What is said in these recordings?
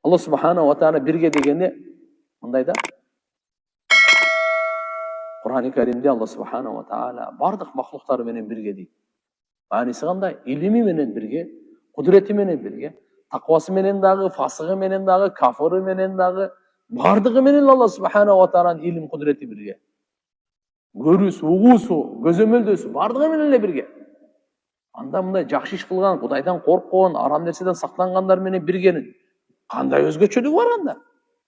Allah subhanahu wa ta'ala birge degeni mınday da Kur'an-ı Kerim'de Allah subhanahu wa ta'ala bardık mahlukları menen birge deydi. Manisi kандай? İlimi menen birge, kudreti menen birge, takvası menen dagı, fasıgı menen dagı, kafırı menen dagı, bardığı menen Allah subhanahu wa ta'ala'nın ilim kudreti birge. Görüsü, uğusu, gözömөлдөсү bardığı menenle birge. Анда мындай жакшы иш кылган, Кудайдан корккон, арам нерседен сактангандар менен биргенин кандай өзгөчөлүгү бар анда?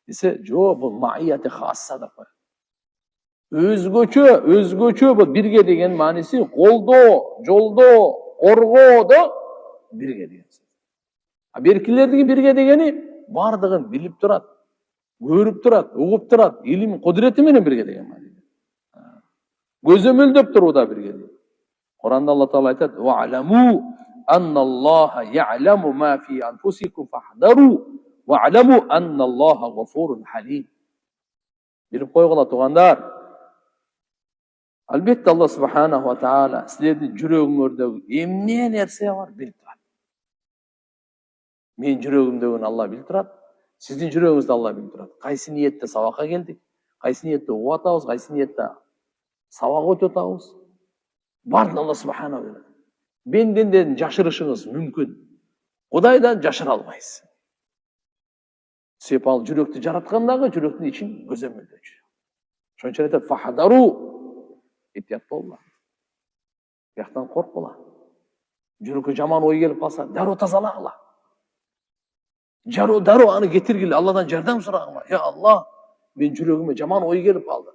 Десе, жок, бул маияти хасса деп коет. Өзгөчө бул бирге деген мааниси колдоо, жолдоо, коргоодо бирге деген сөз. А беркилердин бирге дегени бардыгын билип турат, көрүп турат, угуп турат, илим, кудрети менен бирге деген мааниси. Gözömөлдөп туруда бирге дейт. Kur'an'da Allah Teala ayet وَعْلَمُوا أَنَّ اللّٰهَ يَعْلَمُ مَا فِي أَنْفُسِكُمْ فَحْذَرُوا وَعْلَمُوا أَنَّ اللّٰهَ غَفُورٌ حَلِيمٌ. Bilip koygula tuğandar. Albatta Allah Subhanahu wa Ta'ala sizlerдің жүрегіңіздегі эмне нерсе бар bilip turadi. Men жүрегімдегini Allah bilip turadi. Sizdin жүрегіңізді Allah bilip turadi. Qaysi niyetте sabakka keldik, qaysi niyetте uğu atабыз, qaysi niyetте сабак өтүп атабыз. Барын Allah Subhanahu wa Ta'ala. Benden жашырышыңыз мүмкін. Кудайдан жашыра албайсыз. Себеп ал жүрөктү жараткандагы жүрөктүн ичин көзөмөлдөчү. Ошон үчүн айтат фахдару. Этият болла. Бияктан коркула. Жүрөккө жаман ой келип калса, дароо тазалагыла. Дароо аны кетиргиле, Алладан жардам сурагыла. Я Аллах, мен жүрөгүмө жаман ой келип калды.